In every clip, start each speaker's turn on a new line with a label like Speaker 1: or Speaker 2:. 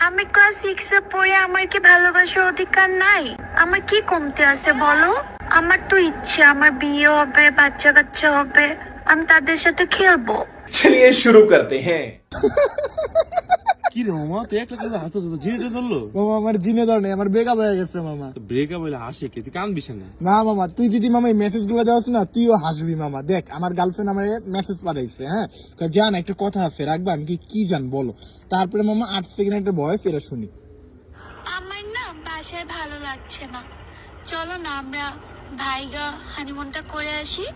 Speaker 1: আমি ক্লাস 6 এ পড়ে আমার কি ভালোবাসার অধিকার নাই? আমার কি কমতি আছে বলো? আমার তো ইচ্ছে আমার বিয়ে হবে, বাচ্চা কাচ্চা হবে, আমি তাদের সাথে খেলবো।
Speaker 2: चलिए शुरू करते हैं।
Speaker 3: কি রে মামা তুই একটা কথা হাসতেছ জিনে ধরলো
Speaker 4: মামা আমার জিনে ধরনে আমার ব্রেকআপ হয়ে গেছে মামা।
Speaker 3: তো ব্রেকআপ হইলে হাসে কি তুই কাঁদবিস না?
Speaker 4: না মামা তুই যদি মামা এই মেসেজ গুলো দেওয়াস না তুইও হাসবি মামা। দেখ আমার গার্লফ্রেন্ড আমার মেসেজ পাঠাইছে, হ্যাঁ জান একটা কথা আছে রাখবা, আমি কি জান বলো। তারপরে মামা 8 সেকেন্ড একটা ভয়েস এটা শুনি।
Speaker 1: আমার না বাসায় ভালো লাগছে না, চলো না আমরা ভাইগা হানিমুনটা করে আসি।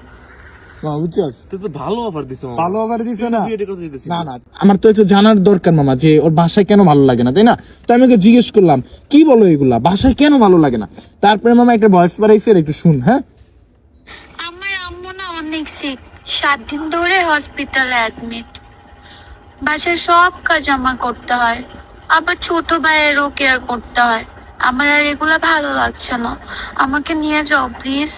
Speaker 4: মামা বুঝছস
Speaker 3: তুই তো ভালো অফার দিছ মামা।
Speaker 4: ভালো আবার দিছে না।
Speaker 3: বিয়েটা কথা দিতেছিস
Speaker 4: না না আমার তো একটু জানার দরকার মামা যে ওর বাসায় কেন ভালো লাগে না, তাই না? তো আমি ওকে জিজ্ঞেস করলাম কি বলো এগুলা, বাসায় কেন ভালো লাগে না। তারপরে মামা একটা ভয়েস পাঠাইছে একটু শুন। হ্যাঁ
Speaker 1: আমার আম্মু না অনেক সিক, 7 দিন ধরে হসপিটালে অ্যাডমিট। বাসায় সব কাজ আমার করতে হয়, আবার ছোট ভাইয়েরও কেয়ার করতে হয়। আমার আর এগুলা ভালো লাগছে না, আমাকে নিয়ে যাও প্লিজ।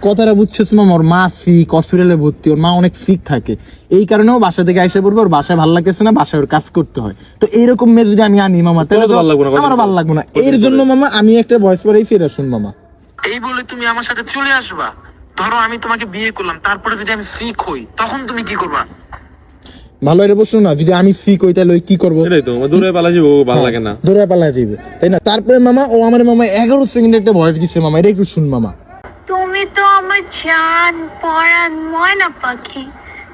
Speaker 4: কথাটা বুঝছিস মামা, ওর মা সিক, হসপিটালে ভর্তি, ওর মা অনেক সিক থাকে, এই কারণেও বাসা থেকে আইসা পড়বে, ওর বাসায় ভালো লাগতেছে না, বাসায় ওর কাজ করতে হয়। তো এইরকম মেয়ে যদি আমি আনি মামা তাহলে তো আমার ভালো লাগবে না। এর জন্য মামা আমি একটা ভয়েস পাঠাইছি, এটা শুন মামা।
Speaker 5: এই বলে তুমি আমার সাথে চলে আসবা? ধরো আমি তোমাকে বিয়ে করলাম, তারপরে যদি আমি সিক হই তখন তুমি কি করবা?
Speaker 4: ভালো এটা বসলো না, যদি আমি সিক হই তাহলে ওই কি করবো?
Speaker 3: এটাই তো দূরে পালা যাবো ভালো লাগে না।
Speaker 4: দৌড়ে পালায় যাইবে, তাই না? তারপরে মামা ও আমার মামা 11 সেকেন্ড একটা ভয়েস দিচ্ছে মামা, এটা একটু শুন মামা।
Speaker 1: তুমি তো আমার জান পরাণ ময়না পাখি,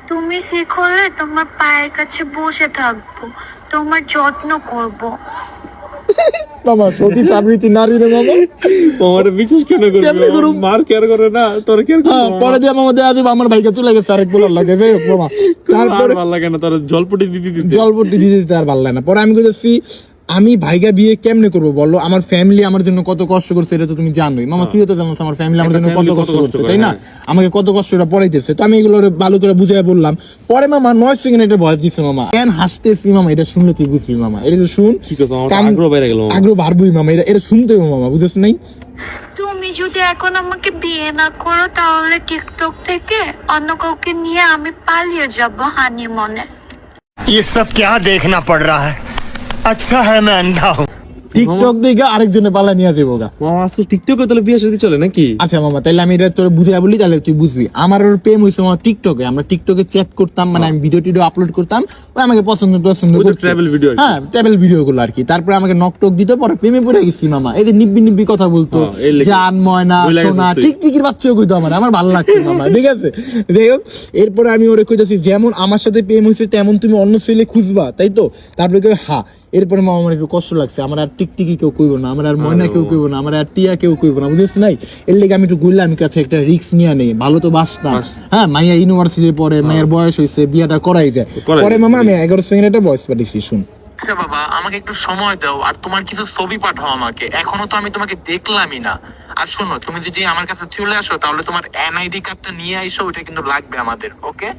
Speaker 1: তুমি সিক হলে তোমার পায়ের কাছে বসে থাকবো, তোমার যত্ন করবো।
Speaker 4: মামা সতী সাবৃতি নারী রে মামা।
Speaker 3: আমার বিশেষ কেন
Speaker 4: কেমনে
Speaker 3: করবি?
Speaker 4: করুম?
Speaker 3: মার কেয়ার করে না, তোর কেয়ার করে
Speaker 4: হ্যাঁ, পরে দিয়ে মামা দেয়া যাবে আমার ভাইকে চলে গেছে আরেক বলার লাগে, যাই হোক মামা। তারপরে
Speaker 3: ভালো লাগে না, তোর জলপটি দিদি দিদি
Speaker 4: জলপট্টি দিতে দিতে আর ভালো লাগে না। পরে আমি বলতেছি আমি ভাইগা বিয়ে কেমনে করবো বলো? আমার ফ্যামিলি আমার জন্য কত কষ্ট করছে এটা তো তুমি জানোই মামা, তুইও তো জানোস আমার ফ্যামিলি আমার জন্য কত কষ্ট করছে, তাই না? আমাকে কত কষ্ট এটা পড়াইতেছে, তো আমি এগুলো ভালো করে বুঝাই বললাম। পরে মামা 9 সেকেন্ড একটা ভয়েস দিচ্ছে মামা, কেন হাসতেছি মামা, এটা শুনলে তুই বুঝবি মামা, এটা শুন।
Speaker 3: কি করছ আমার আগ্রহ বাইরে গেল।
Speaker 4: আগ্রহ বাড়বই মামা, এটা শুনতে হবে মামা, বুঝেছ নাই?
Speaker 1: তুমি যদি এখন আমাকে বিয়ে না করো তাহলে টিকটক থেকে অন্য কাউকে নিয়ে আমি পালিয়ে যাব হানিমুনে।
Speaker 6: ये सब क्या देखना पड़ रहा है? अच्छा है मैं अंधा हूँ।
Speaker 4: টিকটক দেখে আরেকজনে পালা নিয়ে যাবো গা।
Speaker 3: মামা আজকাল টিকটকে তাহলে বিয়ে শাদী চলে নাকি?
Speaker 4: আচ্ছা মামা তাহলে আমি এটা তোর বুঝাই বলি তাহলে তুই বুঝবি। আমার ওর প্রেম হয়েছে মামা টিকটকে, আমরা টিকটকে চ্যাট করতাম, মানে আমি ভিডিও টিডিও আপলোড করতাম, ও আমাকে পছন্দ করতো,
Speaker 3: ট্রাভেল ভিডিও।
Speaker 4: হ্যাঁ ট্রাভেল ভিডিও গুলো আর কি। তারপরে আমাকে নকটক দিত, পরে প্রেমে পড়ে গেছি মামা। এই যে নিব্বি নিব্বি কথা বলতো, জান ময়না সোনা টিকটিকির বাচ্চাও কইতো আমার ভালো লাগছে মামা, ঠিক আছে? যাই হোক এরপরে আমি ওরে কইতাছি যেমন আমার সাথে প্রেম হয়েছে তেমন তুমি অন্য ছেলে খুঁজবা, তাই তো? তারপরে কই হ্যাঁ। এরপরে মামা আমার একটু কষ্ট লাগছে, আমার আর টিকটিকি কেউ কইব না, আমার আর ময়না কেউ কইব না, আমার আর টিয়া কেউ কইব না, বুঝছিস নাই? এর লেগে আমি একটু গুললাম, আমি কাছে একটা রিস্ক নিয়ে নেই, ভালো তো বাসতাম। হ্যাঁ মাইয়া ইউনিভার্সিটি পরে, মায়ের বয়স হয়েছে, বিয়াটা করাই যায়। পরে মামা আমি 11 সেকেন্ড একটা ভয়েস পাঠিয়েছি, শুন।
Speaker 5: আচ্ছা বাবা আমাকে একটু সময় দাও, আর তোমার কিছু ছবি পাঠাও আমাকে, এখনো তো আমি তোমাকে দেখলামই না। আর শোনো তুমি যদি আমার কাছে চলে আসো তাহলে তোমার এনআইডি কার্ডটা নিয়ে আইসো, ওটা কিন্তু লাগবে আমাদের, ওকে?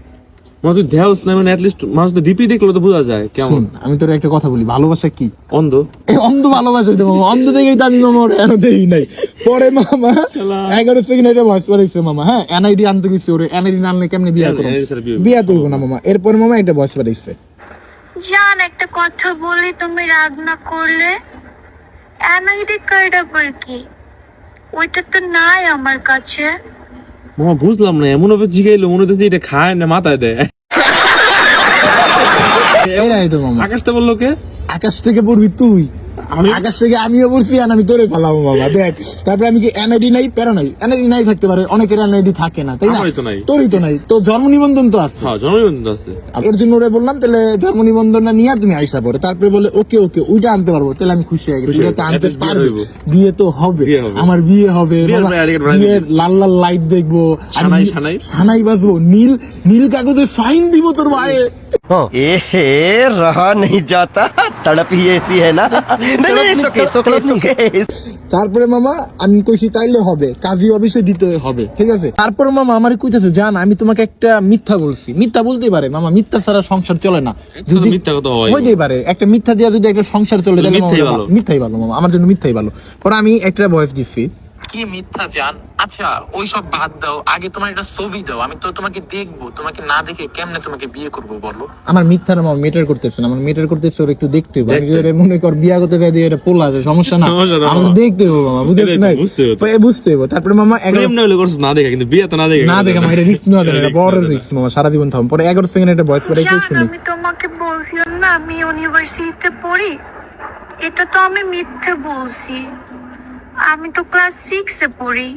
Speaker 3: মামা তুই দেহস না, মানে অ্যাটলিস্ট মানুষ তো ডিপি দেখলে তো বোঝা যায় কেমন।
Speaker 4: শুন আমি তোর একটা কথা বলি, ভালোবাসা কি?
Speaker 3: অন্ধ।
Speaker 4: এই অন্ধ ভালোবাসা হইতো মামা, অন্ধ দেখেই তো আমি মামা এনে দেই নাই। পরে মামা 11 সেকেন্ড একটা ভয়েস পাঠাইছে মামা, হ্যাঁ এনআইডি আনতে গেছি, ওরে এনআইডি না আনলে কেমনে বিয়া করব? বিয়া তো হইব না মামা। এরপর মামা একটা ভয়েস পাঠাইছে,
Speaker 1: জান একটা কথা বলি, তুমি রাগ না করলে। এনআইডি কার্ড আবার কি? ওইটা তো নাই আমার কাছে।
Speaker 3: মামা বুঝলাম না, এমন ভাবে জিগাইলো মনে হচ্ছে এটা খায় না মাথায় দেয়।
Speaker 4: এরাই তো মামা।
Speaker 3: আকাশটা বললো কে?
Speaker 4: আকাশ থেকে পড়বি তুই,
Speaker 3: আমি
Speaker 4: আকাশ থেকে আমিও পড়ছি আর আমি তোরে ফেলাবো মামা, দেখ। তারপরে আমি কি এনআইডি নাই? প্যারা নাই, এনআইডি নাই থাকতে পারে, অনেকের এনআইডি থাকে না, তাই না?
Speaker 3: আমারই তো নাই।
Speaker 4: তোরই তো নাই, তো জন্ম নিবন্ধন তো আছে।
Speaker 3: হ্যাঁ জনবন্ধু আছে।
Speaker 4: এর জন্য ওরে বললাম তাহলে জন্ম নিবন্ধনটা নিয়ে তুমি আইসা পড়ে। তারপরে বলে ওকে ওকে ওইটা আনতে পারবো, তাহলে আমি খুশি হয়ে গেছি। ওটা আনতে
Speaker 3: বিয়ে
Speaker 4: পারবে,
Speaker 3: হইবো।
Speaker 4: বিয়ে তো হবে,
Speaker 3: বিয়ে হবে।
Speaker 4: আমার বিয়ে হবে,
Speaker 3: বিয়ের
Speaker 4: বাবা,
Speaker 3: বাইরে একটা
Speaker 4: বিয়ের লাল লাল লাইট দেখবো,
Speaker 3: সানাই, সানাই।
Speaker 4: সানাই বাজবো, নীল নীল কাগজে ফাইন দিব তোর ভাইয়ে।
Speaker 6: ए रहा नहीं जाता, तड़प ही ऐसी है ना। नहीं नहीं सुके सुके सुके।
Speaker 4: তারপরে মামা আমি কইছি তাইলে হবে, কাজী অফিসে দিতে হবে, ঠিক আছে? তারপরে মামা আমার কইতেছে জান আমি তোমাকে একটা মিথ্যা বলছি। মিথ্যা বলতেই পারে মামা, মিথ্যা ছাড়া সংসার চলে না। যদি
Speaker 3: মিথ্যা কথা হয়
Speaker 4: হইতেই পারে, একটা মিথ্যা দিয়া যদি একটা সংসার চলে তাহলে
Speaker 3: মিথ্যাই
Speaker 4: মামা,
Speaker 3: ভালো।
Speaker 4: মিথ্যাই ভালো মামা, আমার জন্য মিথ্যাই ভালো। পরে আমি একটা ভয়েস দিছি,
Speaker 5: কি মিথ্যা জান। আচ্ছা ওইসব বাদ দাও, আগে তোমার একটা ছবি দাও, আমি তো তোমাকে দেখবো, তোমাকে না দেখে কেমনে তোমাকে বিয়ে করবো বলো।
Speaker 4: আমার মিথ্যার মামা মেটার করতেছে না, আমার মেটার করতেছে ওর একটু দেখতে হবে। আমি যদি মনে কর বিয়া করতে যাই দিয়ে এটা পোলা আছে, সমস্যা না, আমাকে দেখতে হবে মামা, বুঝছিস না? বুঝতে হবে। তারপরে মামা
Speaker 3: প্রেম না হলে করছিস না দেখে, কিন্তু বিয়ে তো না দেখে
Speaker 4: না দেখে মামা, এটা রিস্ক নেওয়া যায় না, এটা বড় রিস্ক মামা, সারা জীবন থাম। পরে 11 সেকেন্ড একটা ভয়েস পড়ে একটু
Speaker 1: জান,
Speaker 4: শুনি।
Speaker 1: আমি তোমাকে বলছিলাম না আমি ইউনিভার্সিটিতে পড়ি, এটা তো আমি মিথ্যে বলছি। আমি তো ক্লাস 6 এ পড়ি।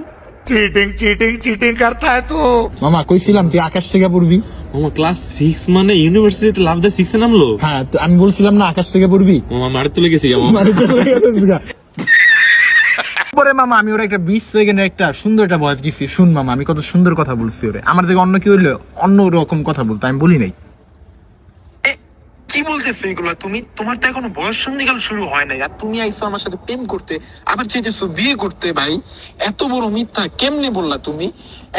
Speaker 4: মামা কইছিলাম তুই আকাশ থেকে পড়বি।
Speaker 3: মামা ক্লাস 6 মানে ইউনিভার্সিটিতে লাভ দেয় 6 এ নামলো?
Speaker 4: হ্যাঁ, তো আমি বলছিলাম না আকাশ থেকে পড়বি।
Speaker 3: মামা মারে তুলে গেছি মামা।
Speaker 4: পরে মামা আমি ওর একটা 20 সেকেন্ডের একটা সুন্দর একটা ভয়েস দিছি, শুন মামা আমি কত সুন্দর কথা বলছি ওরে। আমার থেকে অন্য কি হইলো অন্য রকম কথা বলতো, আমি বলি নাই।
Speaker 5: কি বলতেছো এগুলো তুমি? তোমার তো এখনো বয়স সন্ধিকাল শুরু হয় নাই, আর তুমি আইসো আমার সাথে প্রেম করতে, আবার চাইতেছো বিয়ে করতে। ভাই এত বড় মিথ্যা কেমনে বললা তুমি?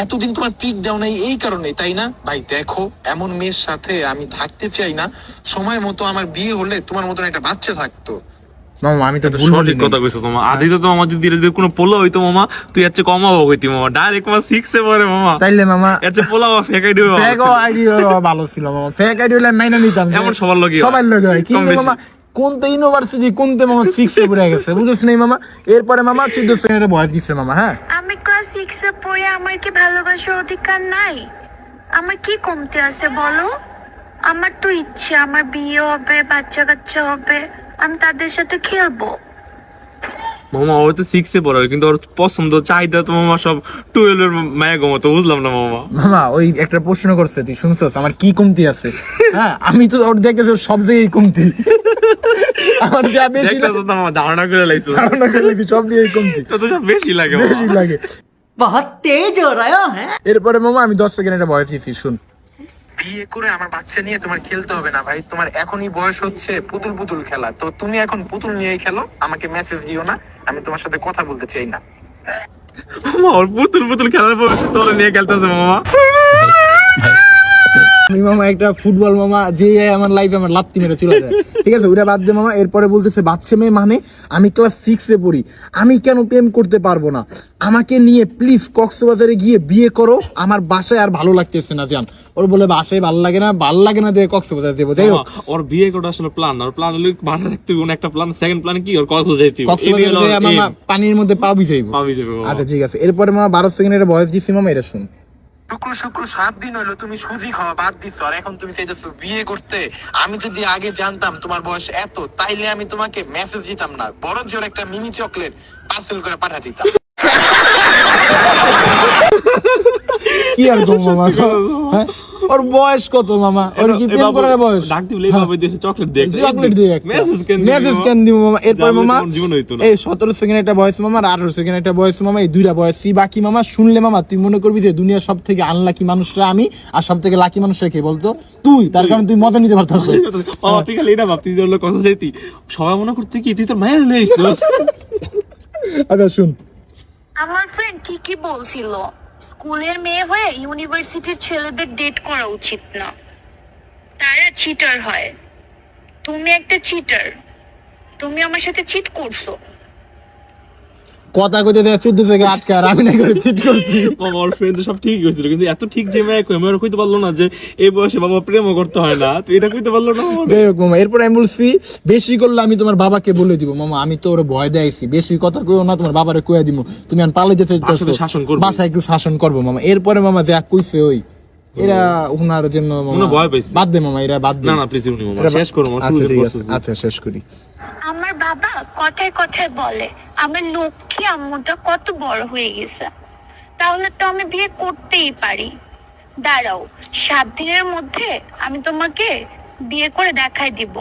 Speaker 5: এতদিন তোমার পিক দাও নাই এই কারণে, তাই না? ভাই দেখো, এমন মেয়ের সাথে আমি থাকতে চাই না। সময় মতো আমার বিয়ে হলে তোমার মতন একটা বাচ্চা থাকতো।
Speaker 4: মামা আমি তো ভুল বলি
Speaker 3: সঠিক কথা কইছো মামা। আদি তো আমার যদি কোনো পোলা হইতো মামা, তুই এর চেয়ে কমাবো কইতি মামা। ডাইরেক্ট মামা 6 এ পড়ে মামা,
Speaker 4: তাইলে মামা
Speaker 3: এর চেয়ে পোলা ফেকাই দিবে।
Speaker 4: ফেক আইডি ভালো ছিল মামা, ফেক আইডি হলে মাইনা নিতাম,
Speaker 3: এমন সবার লগে
Speaker 4: সবার লগে হয়। কিন্তু মামা কোনতে ইউনিভার্সিটি কোনতে মামা 6 এ পড়ে গেছে, বুঝছ নাই মামা? এরপরে মামা 14 সেকেন্ডের ভয়েস দিছে মামা। হ্যাঁ,
Speaker 1: আমি ক্লাস 6 এ পড়ে, আমার কি ভালোবাসার অধিকার নাই? আমার কি কমতি আছে বলো? আমার তো ইচ্ছে আমার বিয়ে হবে, বাচ্চা কাচ্চা হবে, আমি তাদের সাথে খেলবো।
Speaker 3: মামা ও তো 6 এ পড়ে, কিন্তু ওর পছন্দ চাহিদা তো মামা সব 12 এর মায়া গমতো, বুঝলাম না মামা।
Speaker 4: মামা ওই একটা প্রশ্ন করছে, তুই শুনছস আমার কি কমতি আছে? হ্যাঁ, আমি তো ওর দেখতেছি ওর সব জায়গায় কমতি। আমার যা বেশি লাগে
Speaker 3: মামা ধারণা করে লাইছো,
Speaker 4: ধারণা করে লাগি সব দিয়ে কমতি,
Speaker 3: তো তো সব বেশি লাগে
Speaker 4: বেশি লাগে।
Speaker 6: बहुत तेज हो रहा है।
Speaker 4: এরপরে মামা আমি 10 সেকেন্ড একটা ভয়েস দিছি, শুন।
Speaker 5: বিয়ে করে আমার বাচ্চা নিয়ে তোমার খেলতে হবে না ভাই, তোমার এখনই বয়স হচ্ছে পুতুল পুতুল খেলা। তো তুমি এখন পুতুল নিয়েই খেলো, আমাকে মেসেজ দিও না, আমি তোমার সাথে কথা বলতে চাই না।
Speaker 3: মামা ওর পুতুল পুতুল খেলার পর তোরে নিয়ে খেলতেছে মামা।
Speaker 4: আমি মামা একটা ফুটবল মামা যে আমার লাইফে আমার লাত্তি মেরে চলে যায়, ঠিক আছে, ওটা বাদ দে মামা। এরপরে বলতেছে বাচ্চা মেয়ে মানে আমি ক্লাস 6 এ পড়ি, আমি কেন প্রেম করতে পারবো না? আমাকে নিয়ে প্লিজ কক্সবাজারে গিয়ে বিয়ে করো, আমার বাসায় আর ভালো লাগতেছে না জান। ওর বলে বাসায় ভালো লাগে না দিয়ে কক্সবাজার যাবো। যাই হোক,
Speaker 3: ওর বিয়ে করা আসলে প্ল্যান, ওর প্ল্যান হলো ভালো রাখতে হবে একটা প্ল্যান। সেকেন্ড প্ল্যান কি? ওর কক্সবাজার যাইতে হবে,
Speaker 4: কক্সবাজার যাই মামা পানির মধ্যে পাবি যাইবো।
Speaker 3: মামা।
Speaker 4: আচ্ছা ঠিক আছে। এরপরে মামা 12 সেকেন্ডের ভয়েস দিছি মামা, এটা শুন।
Speaker 5: শুক্র 7 দিন হলো তুমি সুজি খাওয়া বাদ দিছো, আর এখন তুমি চাইতেছো বিয়ে করতে। আমি যদি আগে জানতাম তোমার বয়স এত, তাইলে আমি তোমাকে মেসেজ দিতাম না, বড় জোর একটা মিনি চকলেট পার্সেল করে পাঠা দিতাম।
Speaker 4: কি আর গো মামা, হ্যাঁ? ওর বয়স কত মামা? ওর কি প্রেম করার বয়স?
Speaker 3: ডাক দিবলে বাবা দেশে চকলেট দেখ,
Speaker 4: চকলেট দিয়ে
Speaker 3: মেসেজ
Speaker 4: কেন দিব মামা? এরপর মামা
Speaker 3: জীবন হইতো না।
Speaker 4: এই 17 সেকেন্ড একটা ভয়েস মামা আর 18 সেকেন্ড একটা ভয়েস মামা, এই দুইটা ভয়েসই বাকি মামা। শুনলে মামা তুই মনে করবি যে দুনিয়ার সব থেকে আনলাকি মানুষরা আমি, আর সব থেকে লাকি মানুষরা কে বলতো? তুই। তার কারণ তুই মজা নিতে পারতাস।
Speaker 3: তুই খালি এটা ভাবতি যে কথা চাইতি, সবাই মনে করতে কি তুই তোর মায়ের লয়ে আইছিস।
Speaker 4: আচ্ছা শুন।
Speaker 1: আমার ফ্রেন্ড ঠিকই বলছিল, স্কুলের মেয়ে হয়ে ইউনিভার্সিটির ছেলেদের ডেট করা উচিত না, তারা চিটার হয়। তুমি একটা চিটার, তুমি আমার সাথে চিট করছো।
Speaker 4: কথা কইতে দেয় 14 থেকে আটকা, আর আমি না করে চিট করছি।
Speaker 3: মামা ওর ফ্রেন্ড সব ঠিক হয়েছিল, কিন্তু এত ঠিক যে মেয়ে কই আমার কইতে পারলো না যে এই বয়সে বাবা প্রেমও করতে হয় না। তুই এটা কইতে পারলো না মামা।
Speaker 4: যাই হোক মামা, এরপর আমি বলছি বেশি করলে আমি তোমার বাবাকে বলে দিব মামা, আমি তো ওরে ভয় দেয়াইছি, বেশি কথা কইও না, তোমার বাবারে কইয়া দিব তুমি আন পালাইতে চাইতেছো,
Speaker 3: বাসায় শাসন করবো।
Speaker 4: বাসায় একটু শাসন করবো মামা। এরপরে মামা যা কইছে ওই এরা ওনার জন্য মামা
Speaker 3: ভয় পাইছে।
Speaker 4: বাদ দে মামা, এরা বাদ দে।
Speaker 3: না প্লিজ উনি মামা শেষ করো মামা,
Speaker 4: আচ্ছা,
Speaker 3: শুরু
Speaker 4: ঠিক
Speaker 3: করছিস।
Speaker 4: আছে, আচ্ছা শেষ করি।
Speaker 1: আমার বাবা কথায় কথায় বলে আমার লক্ষ্মী আম্মুটা কত বড় হয়ে গেছে, তাহলে তো আমি বিয়ে করতেই পারি। দাঁড়াও, 7 দিনের মধ্যে আমি তোমাকে বিয়ে করে দেখাই দিব,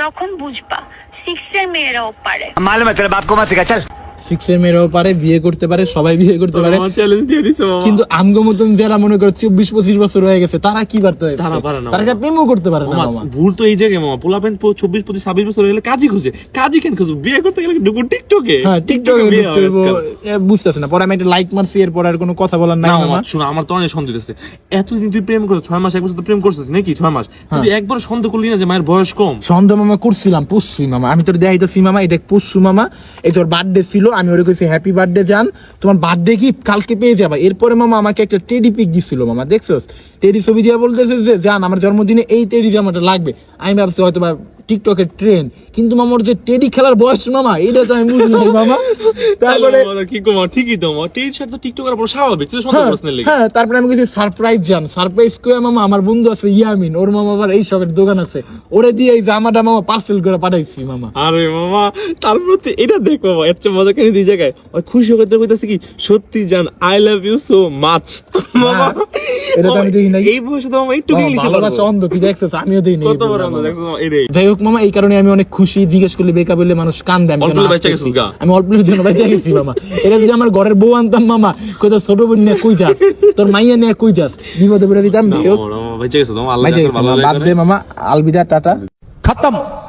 Speaker 1: তখন বুঝবা 6 এর মেয়েরাও পারে।
Speaker 6: मालूम है तेरे बाप को मत सिखा चल।
Speaker 4: 6 এর মেয়েরাও পারে, বিয়ে করতে পারে, সবাই বিয়ে করতে পারে।
Speaker 3: মামা চ্যালেঞ্জ দিয়ে দিছে মামা।
Speaker 4: কিন্তু আমগো মতন যারা মনে করে 24-25 বছর হয়ে গেছে তারা কি করতে পারে?
Speaker 3: তারা পারে না
Speaker 4: তারা এটা প্রেমও করতে পারে না
Speaker 3: মামা।
Speaker 4: মামা।
Speaker 3: ভুল তো এই জায়গায় মামা, পোলাপেন 24-25-26 বছর হয়ে গেলে কাজই খুঁজে, কাজই কেন খুঁজবে? বিয়ে করতে গেলে ঢুকো টিকটকে।
Speaker 4: হ্যাঁ, টিকটকে
Speaker 3: বিয়ে
Speaker 4: ঢুকতে
Speaker 3: হয়
Speaker 4: হইবো,
Speaker 3: আজকাল।
Speaker 4: বুঝতেছ না। পরে আমি একটা লাইক মারছি, এরপর আর কোনো কথা বলার নাই
Speaker 3: না
Speaker 4: মামা।
Speaker 3: মামা শোনো, আমার তো অনেক সন্দেহ আছে। এতদিন তুই প্রেম করছিস, 6 মাস 1 বছর তো প্রেম করছিস নাকি? 6 মাস তুই একবার সন্দেহ করলি না যে মায়ের বয়স কম?
Speaker 4: সন্দেহ মামা করছিলাম পুষ্যি মামা, আমি তোর দেখাইতেছি মামা, এই দেখ পুষ্যু মামা, এই তোর বার্থডে ছিল, আমি ওরে কইছি হ্যাপি বার্থডে জান, তোমার বার্থডে গিফট কালকে পেয়ে যাবা। এরপরে মামা আমাকে একটা টেডি পিক দিছিল মামা, দেখছোস টেডি ছবি দিয়া বলতেছে যে জান আমার জন্মদিনে এই টেডি জামাটা লাগবে। আমি ভাবছি হয়তো বা টিকটকের ট্রেন্ড, কিন্তু মামা ওর যে টেডি খেলার বয়স মামা এটা তো আমি বুঝি নাই মামা। তারপরে
Speaker 3: কি কমা ঠিকই তো মা টির সাথে তো টিকটক করার পর স্বাভাবিক, তুই সন্দেহ করছ না লেগে।
Speaker 4: হ্যাঁ তারপরে আমি কিছু সারপ্রাইজ জান, সারপ্রাইজ কই মামা আমার বন্ধু আছে ইয়ামিন, ওর মামা আবার এই সবের দোকান আছে, ওরে দিয়ে এই জামাটা মামা পার্সেল করে পাঠাইছি মামা।
Speaker 3: আরে মামা তারপর তো এটা দেখ বাবা, এর চেয়ে মজা কেন দিই জায়গায় ওই খুশি করতে কইতাছে কি সত্যি জান I love you so much মামা।
Speaker 4: এটা তো আমি দেখি নাই,
Speaker 3: এই বয়সে তো মামা একটু ইংলিশে
Speaker 4: ভালোবাসা অন্ধ, তুই দেখছিস আমিও দেই নাই।
Speaker 3: কত বড় আমরা দেখছো মামা এই রে।
Speaker 4: যাই হোক মামা এই কারণে আমি অনেক খুশি, জিজ্ঞেস করলে বেকা বললে মানুষ কান দেয়,
Speaker 3: অল্প বেঁচে গেছিস গা।
Speaker 4: আমি অল্প জন্য বেঁচে গেছি মামা। এটা যদি আমার ঘরের বউ আনতাম মামা, কোথাও ছোট বোন নিয়ে কই যাস, তোর মাইয়া নিয়ে কই যাস, বিপদে পড়ে দিতাম। যাই হোক
Speaker 3: বেঁচে গেছো তোমার আল্লাহ
Speaker 4: বেঁচে গেছি
Speaker 3: ভালো
Speaker 4: মামা, বাদ দে মামা, আলবিদা টাটা।
Speaker 6: खत्म।